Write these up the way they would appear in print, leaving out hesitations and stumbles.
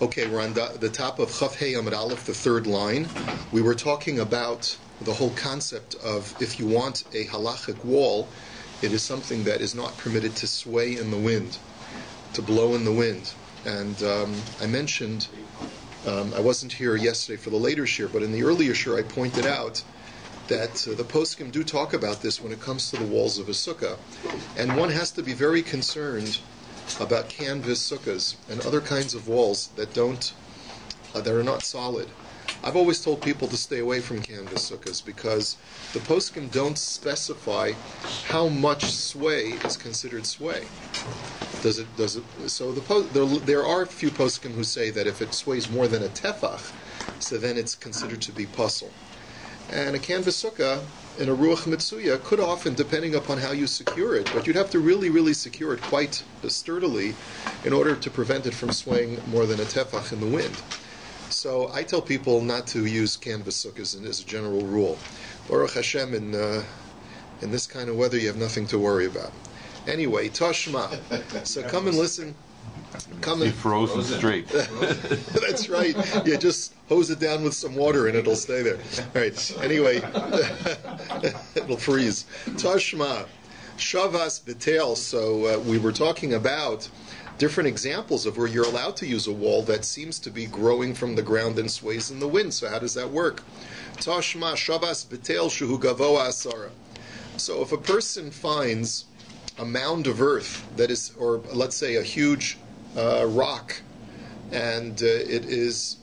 Okay, we're on the top of Chaf Hey Amud Aleph, the third line. We were talking about the whole concept of if you want a halachic wall, it is something that is not permitted to sway in the wind, to blow in the wind. And I mentioned, I wasn't here yesterday for the later shir, but in the earlier shir I pointed out that the poskim do talk about this when it comes to the walls of a sukkah. And one has to be very concerned about canvas sukkahs and other kinds of walls that are not solid. I've always told people to stay away from canvas sukkahs because the poskim don't specify how much sway is considered sway. So there are a few poskim who say that if it sways more than a tefach, so then it's considered to be puzzle. And a canvas sukkah in a ruach mitsuya could often, depending upon how you secure it, but you'd have to really, really secure it quite sturdily in order to prevent it from swaying more than a tefach in the wind. So I tell people not to use canvas sukkahs as a general rule. Baruch Hashem, in this kind of weather, you have nothing to worry about. Anyway, Tashma. So come and listen. Be frozen straight. That's right. Yeah, just hose it down with some water and it'll stay there. All right. Anyway, it'll freeze. Tashma, Shavas Betel. So we were talking about different examples of where you're allowed to use a wall that seems to be growing from the ground and sways in the wind. So how does that work? Tashma, Shavas Betel Shuhu Gavoa Asara. So if a person finds a mound of earth that is, or let's say a huge rock, and it is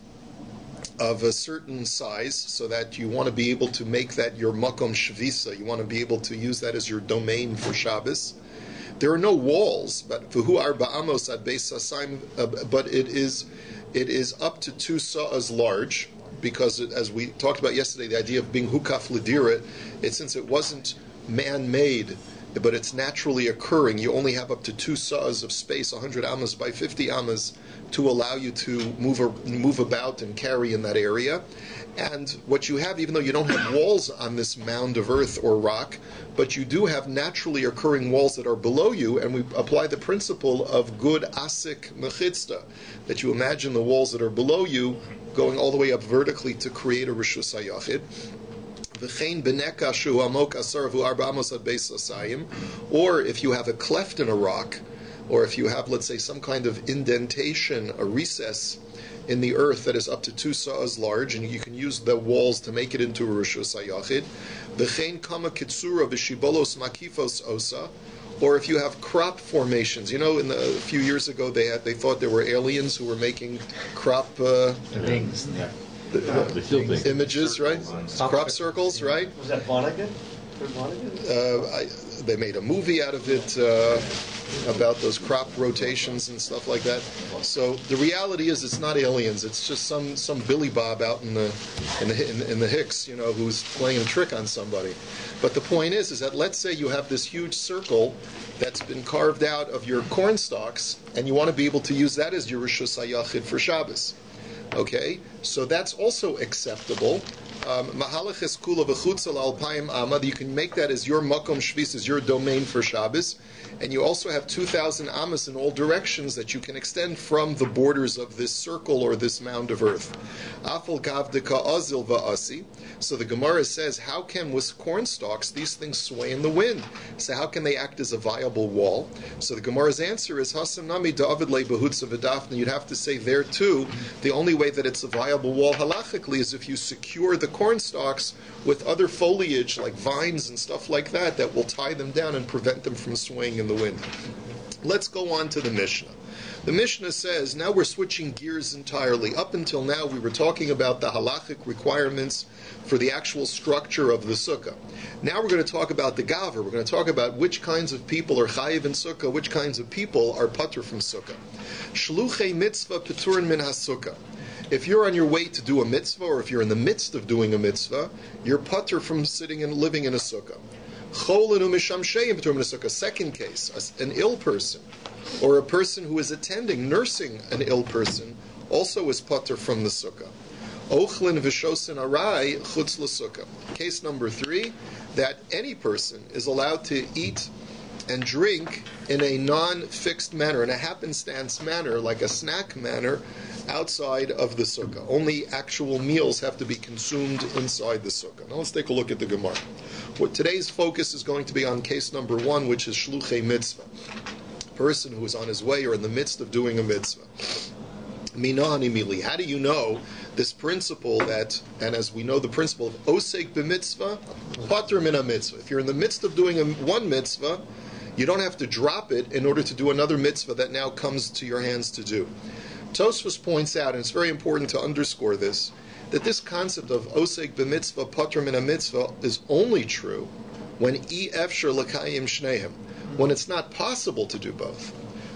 of a certain size, so that you want to be able to make that your makom shvisa, you want to be able to use that as your domain for Shabbos. There are no walls, but v'hu arba amos ad beis sasaim, but it is up to 2 sa'as large, because as we talked about yesterday, the idea of being hukaf l'dira, since it wasn't man-made, but it's naturally occurring, you only have up to 2 sa'as of space, 100 amas by 50 amas, to allow you to move about and carry in that area. And what you have, even though you don't have walls on this mound of earth or rock, but you do have naturally occurring walls that are below you, and we apply the principle of good asik mechitzta, that you imagine the walls that are below you going all the way up vertically to create a rishus hayachid. Or if you have a cleft in a rock, or if you have, let's say, some kind of indentation, a recess in the earth that is up to 2 sa'as large, and you can use the walls to make it into a rishus hayachid. Or if you have crop formations, a few years ago they thought there were aliens who were making crop things. Images, right? Crop circles, right? Was that Vonnegut? They made a movie out of it about those crop rotations and stuff like that. So the reality is, it's not aliens. It's just some Billy Bob out in the Hicks, who's playing a trick on somebody. But the point is that let's say you have this huge circle that's been carved out of your corn stalks, and you want to be able to use that as your rishus hayachid for Shabbos. Okay, so that's also acceptable. You can make that as your makom shvis, as your domain for Shabbos, and you also have 2,000 amas in all directions that you can extend from the borders of this circle or this mound of earth. So the Gemara says, how can with corn stalks these things sway in the wind? So how can they act as a viable wall? So the Gemara's answer is, you'd have to say there too, the only way that it's a viable wall halachically is if you secure the corn stalks with other foliage like vines and stuff like that will tie them down and prevent them from swaying in the wind. Let's go on to the Mishnah. The Mishnah says, now we're switching gears entirely. Up until now we were talking about the halachic requirements for the actual structure of the sukkah. Now we're going to talk about the gaver. We're going to talk about which kinds of people are chayiv in sukkah, which kinds of people are patur from sukkah. Shluchei mitzvah paturin min hasukkah. If you're on your way to do a mitzvah, or if you're in the midst of doing a mitzvah, you're patur from sitting and living in a sukkah. Second case, an ill person, or a person who is nursing an ill person, also is patur from the sukkah. Ochlin v'shosin Aryai chutz l'sukkah. Case number 3, that any person is allowed to eat and drink in a non-fixed manner, in a happenstance manner, like a snack manner, outside of the sukkah. Only actual meals have to be consumed inside the sukkah. Now let's take a look at the Gemara. Today's focus is going to be on case number 1, which is shluchei mitzvah. A person who is on his way or in the midst of doing a mitzvah. Minani mili. How do you know this principle that, and as we know the principle of osek b'mitzvah, pater min mitzvah. If you're in the midst of doing one mitzvah, you don't have to drop it in order to do another mitzvah that now comes to your hands to do. Tosfos points out, and it's very important to underscore this, that this concept of osek b'mitzvah, pater min mitzvah is only true when efshar l'kayim shneim, when it's not possible to do both.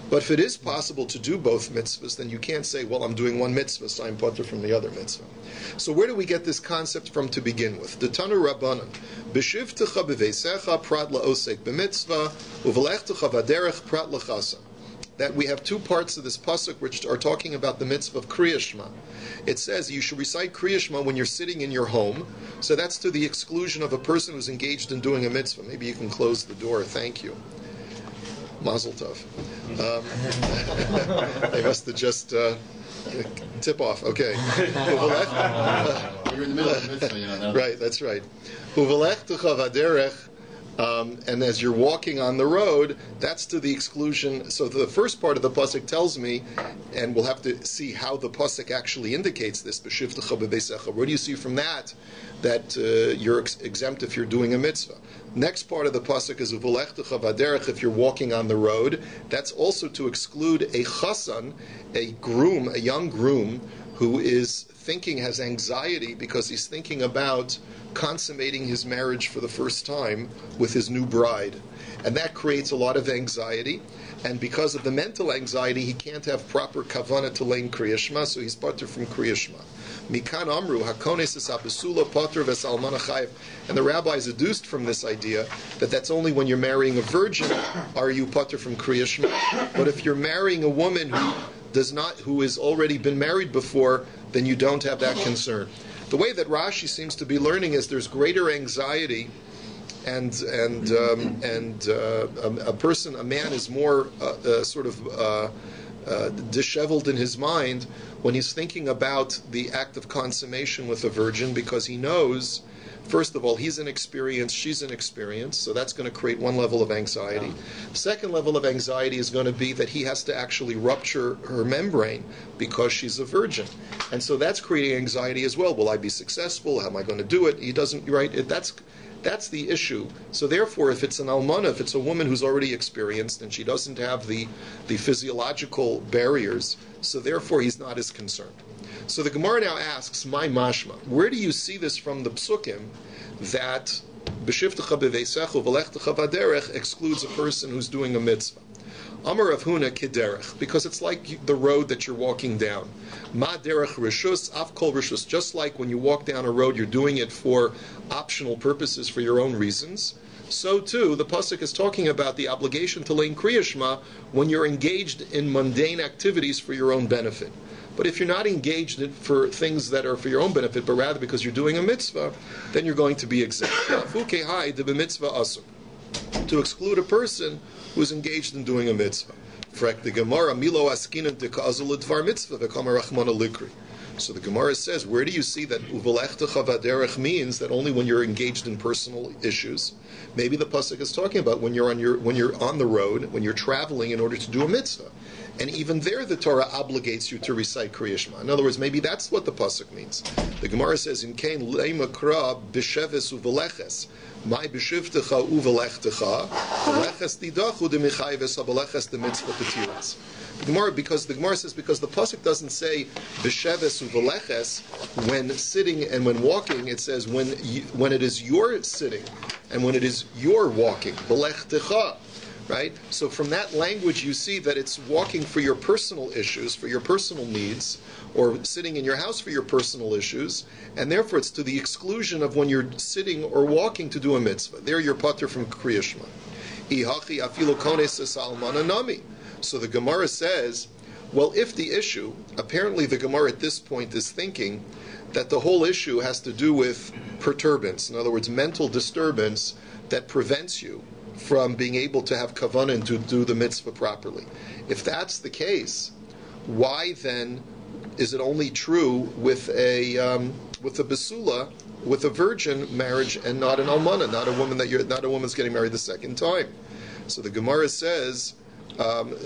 But if it is possible to do both mitzvahs, then you can't say, well, I'm doing one mitzvah, so I'm pater from the other mitzvah. So where do we get this concept from to begin with? The Tanu Rabbanan, b'shivtecha b'veisecha prat la'osek b'mitzvah, u'v'lechtecha v'derech prat l'chasa. That we have two parts of this pasuk which are talking about the mitzvah of Kriya Shema. It says you should recite Kriya Shema when you're sitting in your home. So that's to the exclusion of a person who's engaged in doing a mitzvah. Maybe you can close the door. Thank you. Mazel tov. They must have just tip off. Okay. You're in the middle of the mitzvah, you know. Right, that's right. And as you're walking on the road, that's to the exclusion. So the first part of the pasuk tells me, and we'll have to see how the pasuk actually indicates this. Where do you see from that you're exempt if you're doing a mitzvah? Next part of the pasuk is if you're walking on the road. That's also to exclude a chasan, a groom, a young groom who is has anxiety because he's thinking about consummating his marriage for the first time with his new bride. And that creates a lot of anxiety. And because of the mental anxiety, he can't have proper kavanah to lein Kriya Shema, so he's pater from Kriya Shema. Mikan Amru, Hakones is Abesula Pater Vesalmana Chaim. And the rabbis adduced from this idea that that's only when you're marrying a virgin are you pater from Kriya Shema. But if you're marrying a woman who has already been married before, then you don't have that concern. The way that Rashi seems to be learning is there's greater anxiety, and a man is more disheveled in his mind when he's thinking about the act of consummation with a virgin, because he knows, first of all, he's inexperienced, she's inexperienced, so that's going to create one level of anxiety. The second level of anxiety is going to be that he has to actually rupture her membrane because she's a virgin. And so that's creating anxiety as well. Will I be successful? How am I going to do it? He doesn't, right? That's the issue. So therefore, if it's an almana, if it's a woman who's already experienced and she doesn't have the physiological barriers, so therefore he's not as concerned. So the Gemara now asks, my mashma, where do you see this from the psukim that b'shivtecha b'veisecha v'lechtecha v'derech excludes a person who's doing a mitzvah? Amar Rav Huna kederech, because it's like the road that you're walking down. Ma derech rishus, af kol rishus. Just like when you walk down a road, you're doing it for optional purposes, for your own reasons. So too, the pasuk is talking about the obligation to lein Kriya Shema when you're engaged in mundane activities for your own benefit. But if you're not engaged in for things that are for your own benefit, but rather because you're doing a mitzvah, then you're going to be exempt. To exclude a person who's engaged in doing a mitzvah. The Gemara, Milo askinan dekazul dvar mitzvah v'kamar rachmana likri. So the Gemara says, where do you see that uvelechtecha v'derech means that only when you're engaged in personal issues? Maybe the pasuk is talking about when you're on the road, when you're traveling in order to do a mitzvah. And even there, the Torah obligates you to recite Kriya Shema. In other words, maybe that's what the pasuk means. The Gemara says, "In kain leimakra b'sheves uveleches, my b'shivtecha uvelechtecha, veleches tidachu demichayves habeleches demitzvah petiras." Because the Gemara says, because the pasuk doesn't say b'sheves uveleches when sitting and when walking. It says when it is your sitting and when it is your walking. Velechtecha. Right? So from that language you see that it's walking for your personal issues, for your personal needs, or sitting in your house for your personal issues, and therefore it's to the exclusion of when you're sitting or walking to do a mitzvah. There you're pater from Kriya Shema. So the Gemara says, well, if the issue, apparently the Gemara at this point is thinking that the whole issue has to do with perturbance, in other words, mental disturbance that prevents you from being able to have kavanah and to do the mitzvah properly. If that's the case, why then is it only true with a basula, with a virgin marriage, and not an almana, not a woman's getting married the second time? So the Gemara says, so the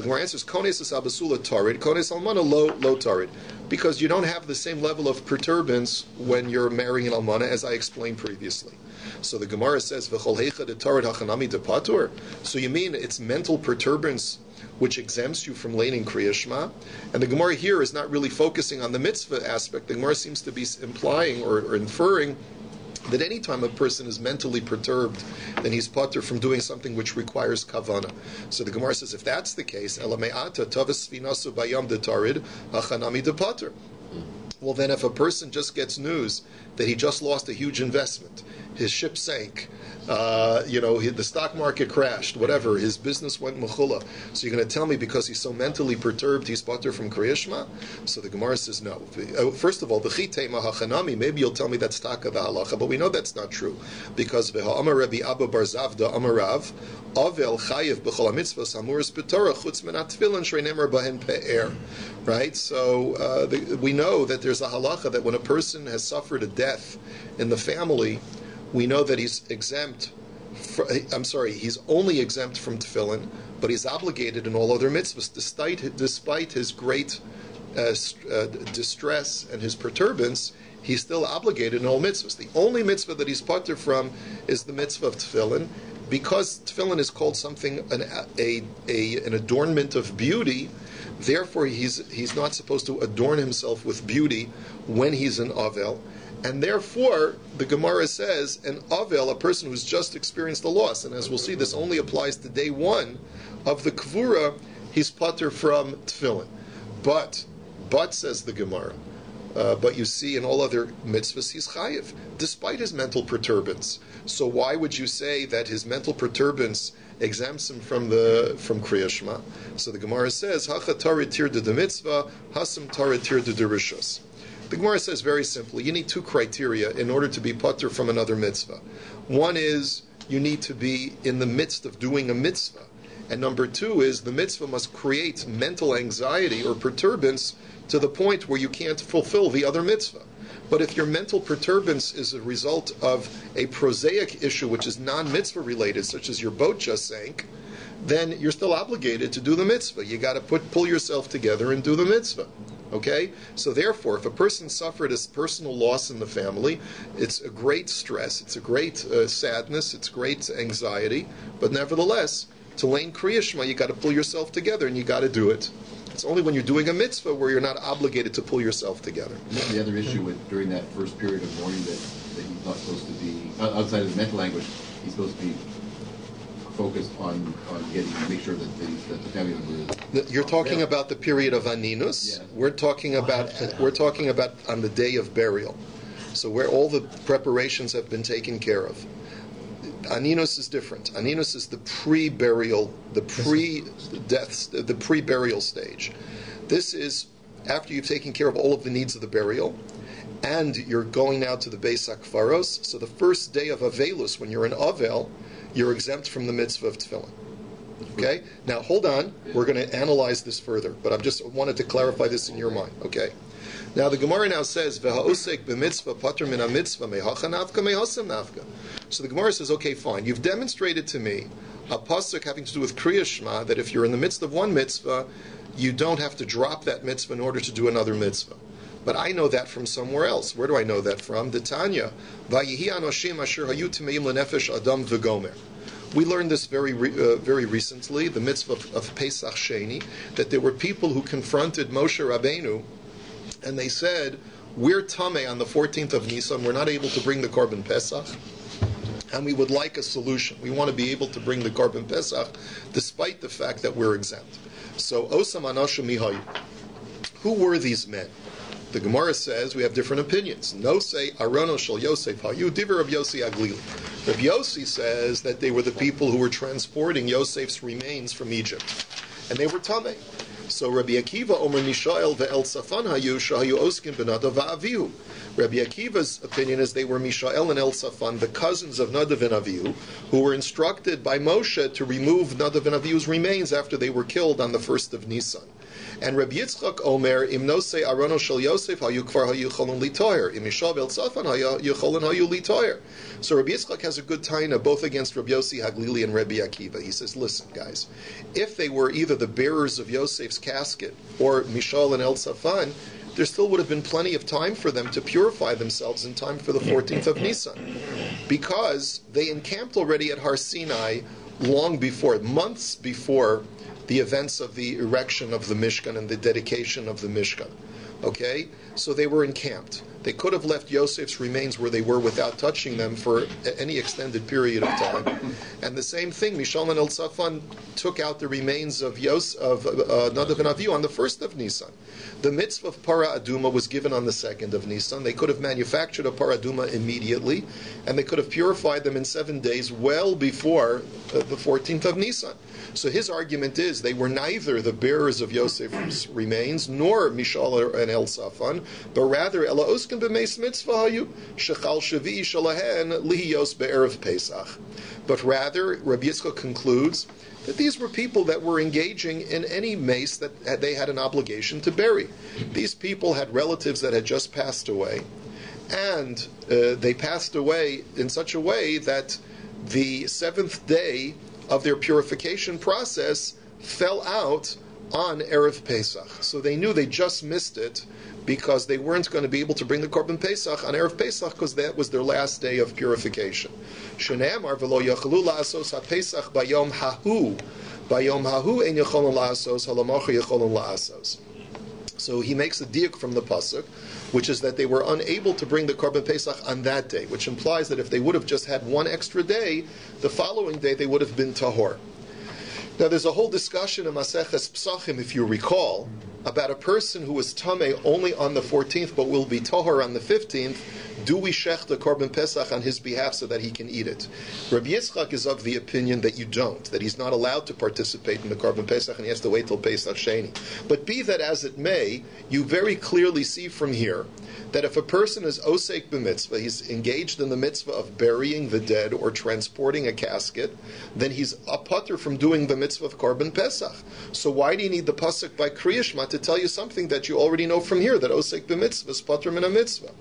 Gemara answers, kones is abasula tarid, kones almana lo tarid, because you don't have the same level of perturbance when you're marrying an almana, as I explained previously. So the Gemara says, v'chol heicha de tarid hachanami de patur. So you mean it's mental perturbance which exempts you from laning Kriya Shema? And the Gemara here is not really focusing on the mitzvah aspect. The Gemara seems to be implying or inferring that any time a person is mentally perturbed, then he's patur from doing something which requires kavana. So the Gemara says, if that's the case, elame'ata tavas finasu bayam de tarid hachanami de patur. Well, then if a person just gets news that he just lost a huge investment, his ship sank, the stock market crashed, whatever, his business went mechula. So you're going to tell me because he's so mentally perturbed, he's patur from Kriya Shema? So the Gemara says no. First of all, maybe you'll tell me that's taka the halacha, but we know that's not true, because v'ha'amar Rabbi Abba bar Zavda amarav avel chayiv b'chol hamitzvos amuris b'torah chutz min hatfilin shreinemer bahen pe'er. Right? So we know that there's a halacha that when a person has suffered a death in the family, we know that he's exempt. He's only exempt from tefillin, but he's obligated in all other mitzvahs, despite his great distress and his perturbance. He's still obligated in all mitzvahs. The only mitzvah that he's patur from is the mitzvah of tefillin, because tefillin is called something an adornment of beauty. Therefore, he's not supposed to adorn himself with beauty when he's an avel. And therefore, the Gemara says, an avel, a person who's just experienced a loss, and as we'll see, this only applies to day one of the kvura, he's patur from tefillin. But says the Gemara, but you see, in all other mitzvahs, he's chayiv, despite his mental perturbance. So why would you say that his mental perturbance exempts him from Kriya Shema? So the Gemara says, hacha tarid tir de mitzvah, hasam tarid tir de rishos. The Gemara says very simply, you need two criteria in order to be patur from another mitzvah. One is, you need to be in the midst of doing a mitzvah. And number two is, the mitzvah must create mental anxiety or perturbance to the point where you can't fulfill the other mitzvah. But if your mental perturbance is a result of a prosaic issue which is non-mitzvah related, such as your boat just sank, then you're still obligated to do the mitzvah. You got to pull yourself together and do the mitzvah. Okay? So therefore, if a person suffered a personal loss in the family, it's a great stress, it's a great sadness, it's great anxiety, but nevertheless, to lane Kriya Shema, you got to pull yourself together and you got to do it. It's only when you're doing a mitzvah where you're not obligated to pull yourself together. The other issue with during that first period of mourning that he's not supposed to be, outside of the mental anguish, he's supposed to be focused on make sure that the family member is. You're talking about the period of aninus. Yeah. We're talking about on the day of burial. So where all the preparations have been taken care of. Aninus is different. Aninus is the pre-burial, the pre-death, the pre-burial stage. This is after you've taken care of all of the needs of the burial, and you're going now to the Beis HaKvaros. So the first day of Avelus, when you're in Avel, you're exempt from the mitzvah of tefillin. Okay? Now hold on. We're going to analyze this further, but I just wanted to clarify this in your mind. Okay? Now the Gemara now says, "V'ha'osek b'mitzvah patur min ha'mitzvah mehacha nafka mehasem nafka." So the Gemara says, "Okay, fine. You've demonstrated to me a pasuk having to do with Kriya Shema that if you're in the midst of one mitzvah, you don't have to drop that mitzvah in order to do another mitzvah." But I know that from somewhere else. Where do I know that from? The Tanya, "Vayihi anoshim asher hayu tmeim lenefesh adam v'gomer." We learned this very recently, the mitzvah of Pesach Sheni, that there were people who confronted Moshe Rabbeinu, and they said, "We're tameh on the 14th of Nisan. We're not able to bring the Korban Pesach, and we would like a solution. We want to be able to bring the Korban Pesach, despite the fact that we're exempt." So, Osam Anashim Mihayu. Who were these men? The Gemara says we have different opinions. No say Arono Shel Yosef Hayu Diver of Yossi Aglili. Rabbi Yossi says that they were the people who were transporting Yosef's remains from Egypt, and they were tameh. So Rabbi Akiva Omer Mishael ve'el Safan hayu shahayu oskin benadav va'avihu. Rabbi Akiva's opinion is they were Mishael and El Safan, the cousins of Nadav and Avihu, who were instructed by Moshe to remove Nadav and Avihu's remains after they were killed on the 1st of Nisan. And Rabbi Yitzchak Omer, Im Nosei Arono Shel Yosef hayu kvar hayu cholon litoyer, Im Mishael ve'el Safan hayu cholon hayu litoyer. So Rabbi Yitzchak has a good taina both against Rabbi Yossi Haglili and Rabbi Akiva. He says, listen, guys, if they were either the bearers of Yosef's casket or Mishael and El Safan, there still would have been plenty of time for them to purify themselves in time for the 14th of Nisan, because they encamped already at Har Sinai long before, months before the events of the erection of the Mishkan and the dedication of the Mishkan. Okay? So they were encamped. They could have left Yosef's remains where they were without touching them for any extended period of time. And the same thing, Mishael and El Safan took out the remains of Nadav and Avihu on the 1st of Nisan. The mitzvah of Para Aduma was given on the 2nd of Nisan. They could have manufactured a Para Aduma immediately, and they could have purified them in 7 days, well before the 14th of Nisan. So his argument is they were neither the bearers of Yosef's remains nor Mishael and El Safan, but rather Ela Oskin b'meis mitzvah hayu shechal shavi shalahen lihiyos be'erev Pesach. But rather, Rabbi Yitzchak concludes that these were people that were engaging in any mace that they had an obligation to bury. These people had relatives that had just passed away, and they passed away in such a way that the 7th day of their purification process fell out on Erev Pesach. So they knew they just missed it because they weren't going to be able to bring the Korban Pesach on Erev Pesach because that was their last day of purification. Shene'amar v'lo yachalu la'asos ha'Pesach bayom hahu. Bayom hahu ein yacholon la'asos ha'lamacha yacholon la'asos. So he makes a diuk from the pasuk, which is that they were unable to bring the Korban Pesach on that day, which implies that if they would have just had one extra day, the following day they would have been tahor. Now there's a whole discussion in Maseches Psachim, if you recall, about a person who was tameh only on the 14th but will be tahor on the 15th. Do we shech the Korban Pesach on his behalf so that he can eat it? Rabbi Yitzchak is of the opinion that you don't, that he's not allowed to participate in the Korban Pesach and he has to wait till Pesach Sheni. But be that as it may, you very clearly see from here that if a person is osek b'mitzvah, he's engaged in the mitzvah of burying the dead or transporting a casket, then he's a patur from doing the mitzvah of Korban Pesach. So why do you need the pasuk by Kriya Shema to tell you something that you already know from here, that osek b'mitzvah is patur min a mitzvah?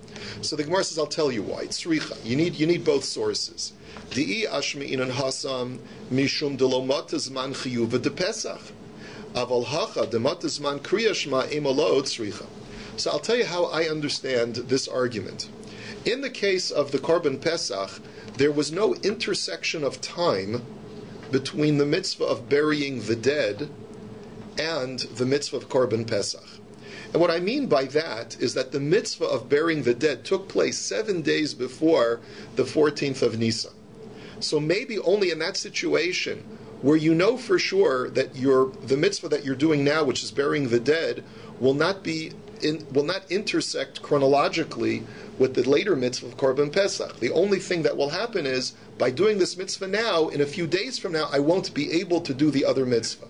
So the Gemara says, I'll tell you why. It's richa. You need both sources. Di'i ashmi inan hasam mishum de lo matazman chiyuva de Pesach. Aval hacha de matazman kriya shma emalo tzricha. So I'll tell you how I understand this argument. In the case of the Korban Pesach, there was no intersection of time between the mitzvah of burying the dead and the mitzvah of Korban Pesach. And what I mean by that is that the mitzvah of burying the dead took place 7 days before the 14th of Nisan. So maybe only in that situation where you know for sure that the mitzvah that you're doing now, which is burying the dead, will not intersect chronologically with the later mitzvah of Korban Pesach. The only thing that will happen is, by doing this mitzvah now, in a few days from now, I won't be able to do the other mitzvah.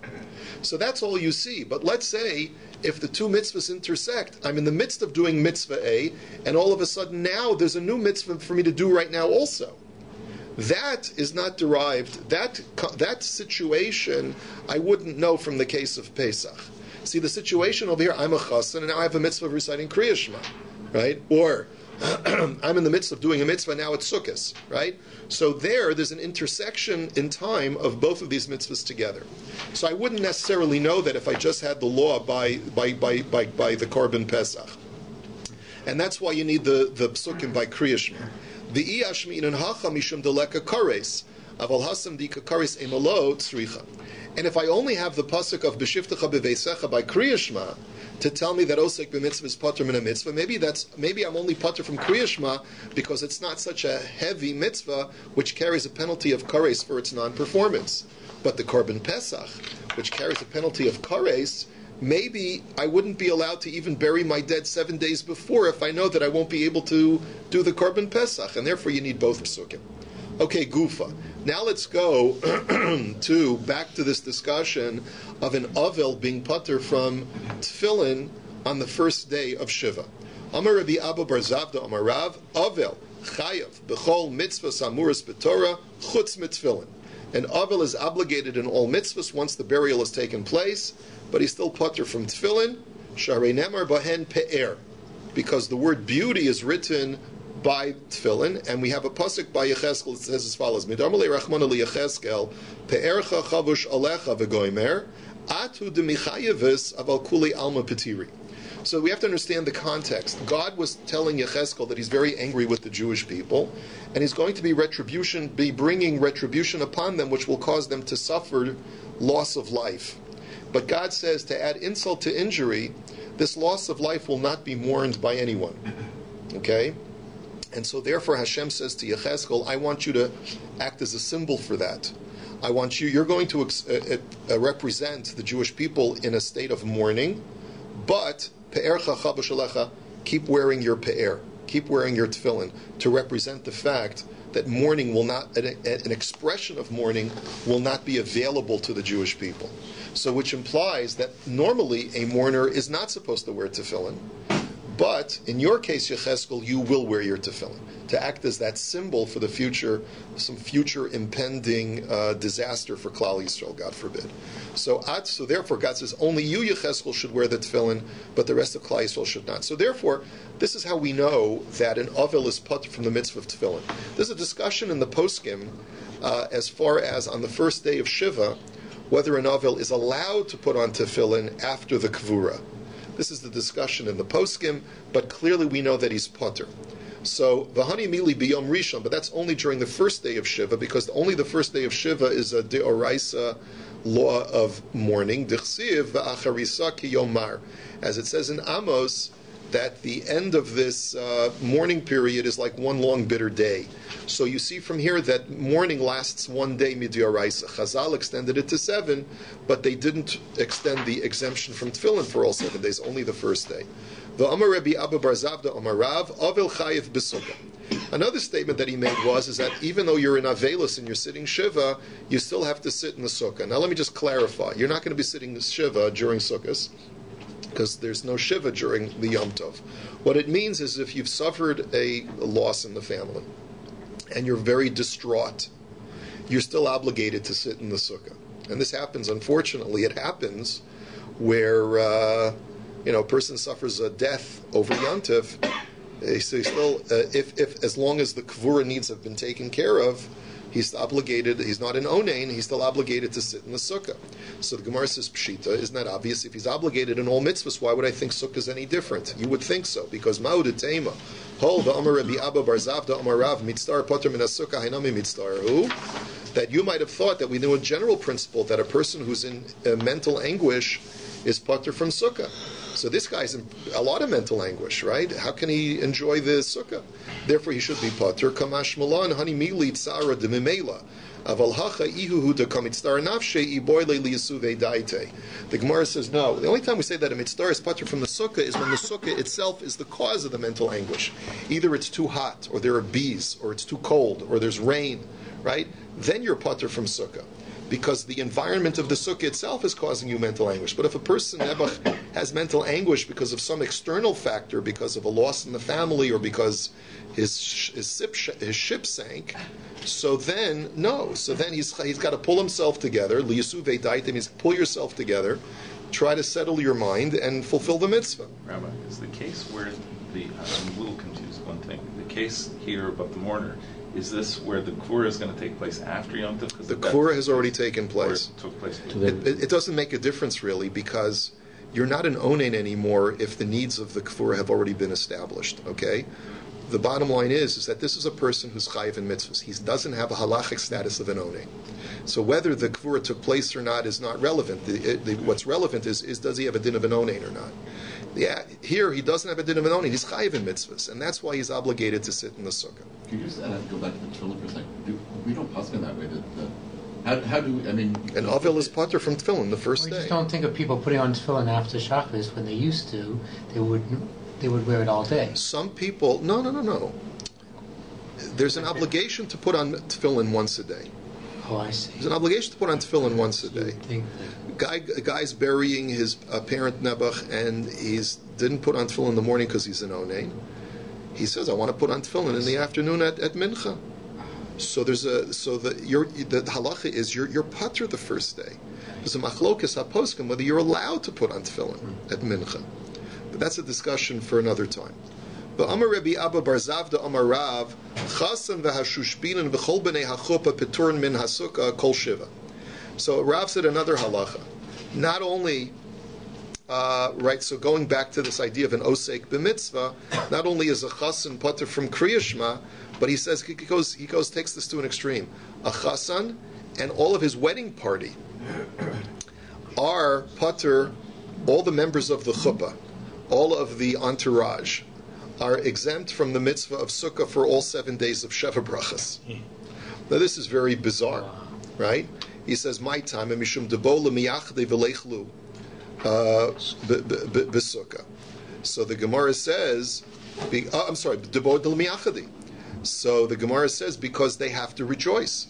So that's all you see. But let's say, if the two mitzvahs intersect, I'm in the midst of doing mitzvah A, and all of a sudden now there's a new mitzvah for me to do right now also. That is not derived, that situation I wouldn't know from the case of Pesach. See, the situation over here, I'm a chassan, and now I have a mitzvah of reciting Kriya Shema, right? Or I'm in the midst of doing a mitzvah, now it's Sukkos, right? So there's an intersection in time of both of these mitzvahs together. So I wouldn't necessarily know that if I just had the law by the Korban Pesach. And that's why you need the psukim by Kriya Shema. The Iyashmi inan hacha mishum deleka kares, aval hasam dika kares emalo tzricha. And if I only have the pasuk of b'shivtecha b'veisecha by Kriya Shema to tell me that osek b'mitzvah is patur min a mitzvah, maybe I'm only patur from Kriya Shema because it's not such a heavy mitzvah which carries a penalty of kares for its non-performance. But the Korban Pesach, which carries a penalty of kares, maybe I wouldn't be allowed to even bury my dead 7 days before if I know that I won't be able to do the Korban Pesach, and therefore you need both psukim. Okay, Gufa. Now let's go back to this discussion of an Avel being pater from Tefillin on the first day of Shiva. Amar Rabbi Abba Bar Zavda Amar Rav, Avel Chayav B'chol Mitzvahs Amuras B'Torah Chutz Mitzvillin. An Avel is obligated in all mitzvahs once the burial has taken place, but he's still pater from Tefillin. Sharei Nemar Bahen Pe'er, because the word beauty is written by Tefillin, and we have a pasuk by Yecheskel that says as follows: Midarmale Rachmana li Yecheskel Pe'ercha Chavush Alecha V'Goimer Atu Demichayevis Aval Kuli Alma Petiri. So we have to understand the context. God was telling Yecheskel that he's very angry with the Jewish people, and he's going to be bringing retribution upon them, which will cause them to suffer loss of life. But God says, to add insult to injury, this loss of life will not be mourned by anyone. Okay? And so therefore Hashem says to Yecheskel, I want you to act as a symbol for that. You're going to represent the Jewish people in a state of mourning, but pe'ercha chavush alecha, keep wearing your pe'er, keep wearing your tefillin, to represent the fact that mourning will not, an expression of mourning will not be available to the Jewish people. So which implies that normally a mourner is not supposed to wear tefillin, but in your case, Yecheskel, you will wear your tefillin, to act as that symbol for the future, some future impending disaster for Klal Yisrael, God forbid. So therefore, God says, only you, Yecheskel, should wear the tefillin, but the rest of Klal Yisrael should not. So therefore, this is how we know that an Avel is put from the mitzvah of tefillin. There's a discussion in the poskim as far as on the first day of Shiva, whether an Avel is allowed to put on tefillin after the Kvura. This is the discussion in the poskim, but clearly we know that he's pater. So v'hani mili biyom rishon, but that's only during the first day of Shiva, because only the first day of Shiva is a deoraisa law of mourning. D'chsiv v'acharisa ki yomar, as it says in Amos, that the end of this mourning period is like one long bitter day. So you see from here that mourning lasts one day midioraisa. Chazal extended it to 7, but they didn't extend the exemption from tefillin for all 7 days, only the first day. The Amar Rabbi Abba Bar Zavda Amar Rav, Avel Chayev B'Sukkah. Another statement that he made is that even though you're in Avelus and you're sitting Shiva, you still have to sit in the Sukkah. Now let me just clarify. You're not going to be sitting Shiva during Sukkahs, because there's no Shiva during the Yom Tov. What it means is if you've suffered a loss in the family, and you're very distraught, you're still obligated to sit in the Sukkah. And this happens, unfortunately, it happens where a person suffers a death over Yom Tov, so still, if as long as the Kvura needs have been taken care of, he's obligated, he's not an onain, he's still obligated to sit in the sukkah. So the Gemara says, Pshita, isn't that obvious? If he's obligated in all mitzvahs, why would I think sukkah is any different? You would think so, because Ma'ud Tema, Hol v'Amar Rabbi Abba Bar Zavda Amar Rav, Mitztar Potter Min HaSukkah Hainami Mitztar Hu, that you might have thought that we knew a general principle that a person who's in mental anguish is potter from sukkah. So this guy's in a lot of mental anguish, right? How can he enjoy the sukkah? Therefore, he should be potter. Kamash malan hani mili tzara de mimela. Aval hacha ihuhu de kamitztar nafshe iboyle liyasuve daite. The Gemara says no. The only time we say that a mitzvah is potter from the sukkah is when the sukkah itself is the cause of the mental anguish. Either it's too hot, or there are bees, or it's too cold, or there's rain, right? Then you're potter from sukkah, because the environment of the sukkah itself is causing you mental anguish. But if a person has mental anguish because of some external factor, because of a loss in the family, or because his ship sank, so then he's got to pull himself together. Liyasuve daitem means pull yourself together, try to settle your mind and fulfill the mitzvah. Rabbi, is the case where I'm a little confused. One thing, the case here about the mourner. Is this where the Kvura is going to take place after Yom Tov? The Kvura has already taken place. It doesn't make a difference, really, because you're not an onain anymore if the needs of the Kvura have already been established, okay? The bottom line is that this is a person who's chayiv in mitzvahs. He doesn't have a halachic status of an onain. So whether the Kvura took place or not is not relevant. What's relevant is does he have a din of an onain or not? Here, he doesn't have a din of an onain. He's chayiv in mitzvahs, and that's why he's obligated to sit in the sukkah. Can you just go back to the tefillin for a second? We don't paskin that way. How do we, I mean... An Avel is pater from tefillin the first day. I just don't think of people putting on tefillin after Shacharis. When they used to, they would wear it all day. Some people... No. there's an obligation to put on tefillin once a day. Oh, I see. There's an obligation to put on tefillin once a day. A Guy's burying his parent Nebuch, and he's didn't put on tefillin in the morning because he's an onein. He says, "I want to put on tefillin in the afternoon at mincha." So the halacha is you're pater the first day. There's a machlokas haposkim whether you're allowed to put on tefillin at mincha, but that's a discussion for another time. But Amar Rabbi Abba Bar Zavda Amar Rav Chasan v'Hashushbinin v'Chol b'nei hachupa peturin min hasukkah kol shiva. So Rav said another halacha. Not only right, so going back to this idea of an osek b'mitzvah, not only is a chasan pater from Kriya Shema, but he says he goes takes this to an extreme. A chasan and all of his wedding party are pater, all the members of the chuppah, all of the entourage are exempt from the mitzvah of sukkah for all 7 days of Sheva Brachas. Now this is very bizarre, right? He says, "My time mishum debo lemiyachde v'leichlu b'sukkah." So the Gemara says, I'm sorry, debo lemiyachdi. So the Gemara says because they have to rejoice,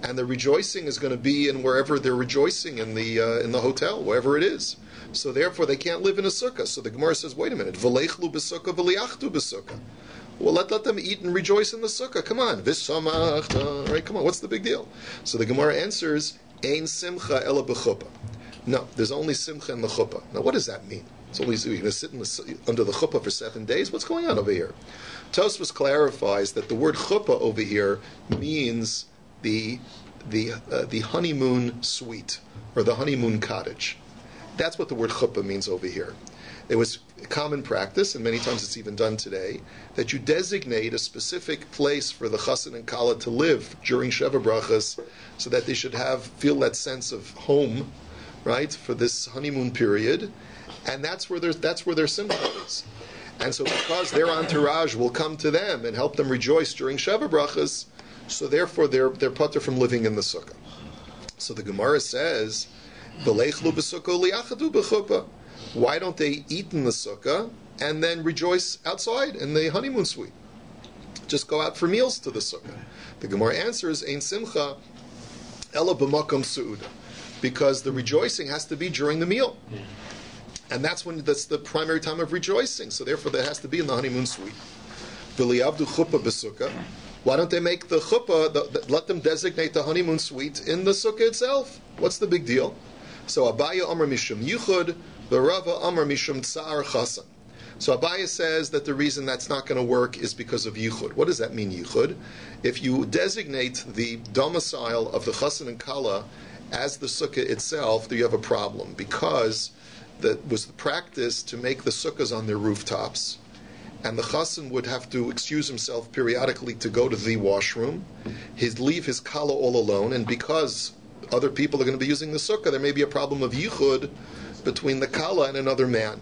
and the rejoicing is going to be in wherever they're rejoicing in the hotel, wherever it is. So therefore, they can't live in a sukkah. So the Gemara says, wait a minute, v'leichlu b'sukkah v'liachtu b'sukkah. Well, let them eat and rejoice in the sukkah. Come on, v'samachta. Right? Come on, what's the big deal? So the Gemara answers, ein simcha ela b'chuppah. No, there's only simcha in the chuppah. Now, what does that mean? It's only you're going to sit under the chuppah for 7 days. What's going on over here? Tosfos clarifies that the word chuppah over here means the honeymoon suite or the honeymoon cottage. That's what the word chuppah means over here. It was common practice, and many times it's even done today, that you designate a specific place for the chassan and kala to live during Sheva Brachas, so that they should feel that sense of home, right, for this honeymoon period, and that's where their simcha is. And so, because their entourage will come to them and help them rejoice during Sheva Brachas, so therefore they're pater from living in the sukkah. So the Gemara says, "V'leichlu b'sukkah liachadu b'chuppah." Why don't they eat in the sukkah and then rejoice outside in the honeymoon suite? Just go out for meals to the sukkah. The Gemara answers, "Ein simcha ela b'makom su'uda," because the rejoicing has to be during the meal, and that's the primary time of rejoicing. So therefore, that has to be in the honeymoon suite. V'liavdu chuppah b'sukkah. Why don't they make the chuppah? Let them designate the honeymoon suite in the sukkah itself. What's the big deal? So Abaya Amar Mishum Yichud, the Rava Amar Mishum Tsa'ar Chasan. So Abaya says that the reason that's not going to work is because of Yichud. What does that mean, Yichud? If you designate the domicile of the Chasan and Kala as the sukkah itself, then you have a problem, because that was the practice to make the sukkahs on their rooftops, and the Chasan would have to excuse himself periodically to go to the washroom. He'd leave his Kala all alone, and because other people are going to be using the sukkah, there may be a problem of yichud between the kala and another man.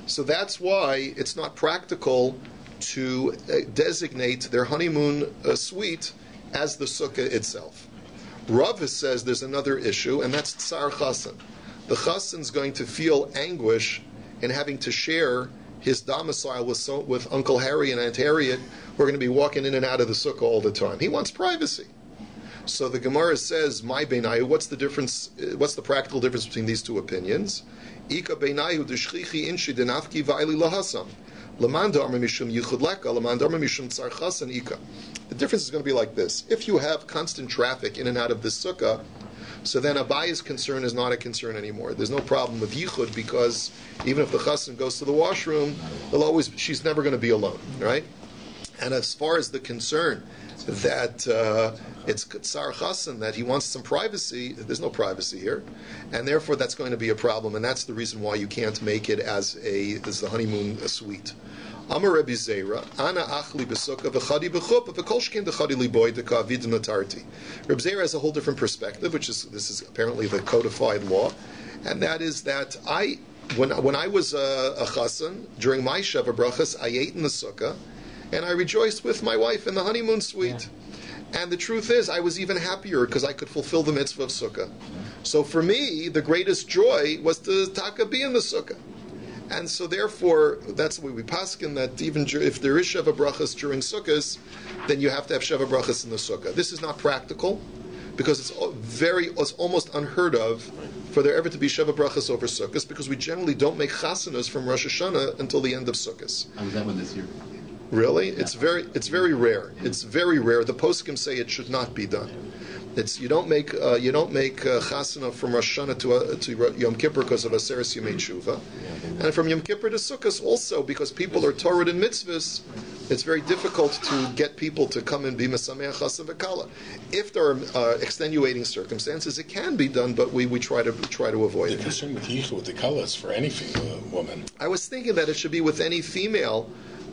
So that's why it's not practical to designate their honeymoon suite as the sukkah itself. Rav says there's another issue, and that's tsar chasan. The chasan's going to feel anguish in having to share his domicile with Uncle Harry and Aunt Harriet, who are going to be walking in and out of the sukkah all the time. He wants privacy. So the Gemara says, "My beinayu." What's the difference? What's the practical difference between these two opinions? Ika beinayu d'shchichi inshi denafki va'ili lahasam. Lamanda amar mishum yichud leka, lamanda amar mishum tsar chasan ika. The difference is going to be like this: if you have constant traffic in and out of this sukkah, so then Abaya's concern is not a concern anymore. There's no problem with yichud, because even if the chasan goes to the washroom, she's never going to be alone, right? And as far as the concern that it's tsar chasan, that he wants some privacy, there's no privacy here, and therefore that's going to be a problem, and that's the reason why you can't make it as the honeymoon suite. Amar Rabbi Zera, Ana achli b'sukkah v'chadi b'chuppah v'kol shkin d'chadi liboy d'kavid natarti. Rabbi Zera has a whole different perspective, this is apparently the codified law, and that is that when I was a chasan during my Sheva Brachas, I ate in the sukkah, and I rejoiced with my wife in the honeymoon suite. Yeah. And the truth is, I was even happier because I could fulfill the mitzvah of sukkah. So for me, the greatest joy was to be in the sukkah. And so therefore, that's the way we paskin, that even if there is Sheva Brachas during Sukkot, then you have to have Sheva Brachas in the Sukkah. This is not practical, because it's almost unheard of for there ever to be Sheva Brachas over Sukkot, because we generally don't make chasanas from Rosh Hashanah until the end of Sukkot. I was that one this year. Really? Yeah. It's very rare. It's very rare. The poskim say it should not be done. You don't make chasana from Rosh Hashanah to Yom Kippur because of Aseres Yemei Tshuva, and from Yom Kippur to Sukkot also because people are Torah and mitzvahs. It's very difficult to get people to come and be Mesameach Chassan V'Kala. If there are extenuating circumstances, it can be done, but we try to avoid The it. concern with Yichud, with the colors for any female woman. I was thinking that it should be with any female,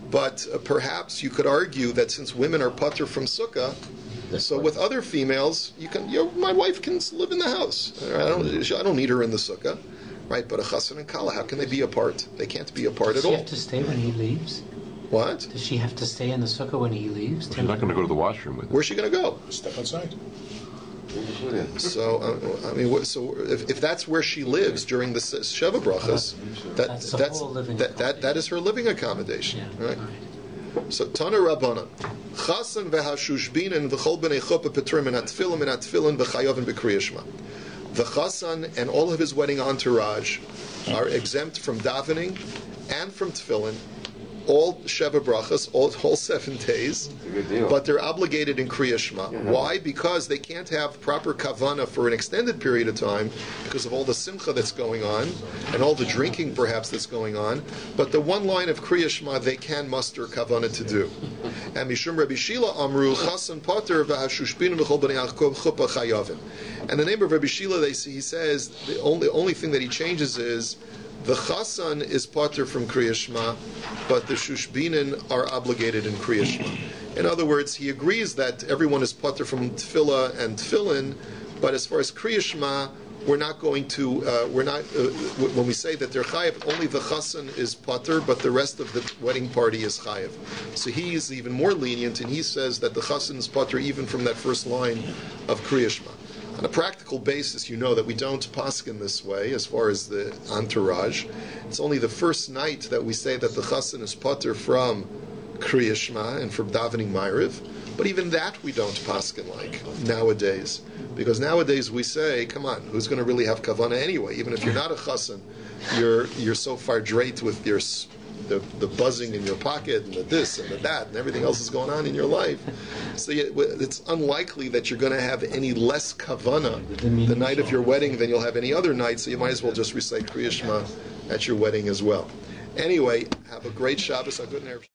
but perhaps you could argue that since women are patur from Sukkah, so with other females, my wife can live in the house. I don't need her in the Sukkah, right? But a chassan and kala, how can they be apart? They can't be apart at all. Does she have to stay when he leaves? What? Does she have to stay in the sukkah when he leaves? She's not going to go to the washroom with him. Where's she going to go? Step outside. So so if that's where she lives during the Sheva Brachas, that is her living accommodation, Yeah. right? So Tana Rabbana, Chasan v'Hashushbinin v'Chol b'nei Chuppah Petrim and Atfilin v'Chayovin b'Kriyashma. The Chasan and all of his wedding entourage are exempt from davening and from tefillin, all Sheva Brachas, all 7 days, but they're obligated in Kriya Shema. Why? Because they can't have proper kavana for an extended period of time because of all the simcha that's going on and all the drinking perhaps that's going on. But the one line of Kriya Shema they can muster kavana to do. And Mishum Rabbi Shila Amru Chasan Pater v'Hashushbin v'Chol b'nei Yaakov Chuppah Chayavin. And the name of Rabbi Shila, he says the only thing that he changes is the Chasan is pater from Kriya Shema, but the Shushbinin are obligated in Kriya Shema. In other words, he agrees that everyone is pater from Tefillah and Tefillin, but as far as Kriya Shema, we're not going to, when we say that they're chayiv, only the Chasan is pater, but the rest of the wedding party is chayiv. So he is even more lenient, and he says that the Chasan is pater even from that first line of Kriya Shema. On a practical basis, you know that we don't paskin this way as far as the entourage. It's only the first night that we say that the chassan is pater from Kriya Shema and from davening Ma'ariv. But even that we don't paskin like nowadays. Because nowadays we say, come on, who's going to really have kavanah anyway? Even if you're not a chassan, you're so far draped with your the buzzing in your pocket and the this and the that and everything else is going on in your life. So it's unlikely that you're going to have any less kavana the night of your wedding than you'll have any other night, so you might as well just recite Kriya Shema at your wedding as well. Anyway, have a great Shabbos, a good Erev.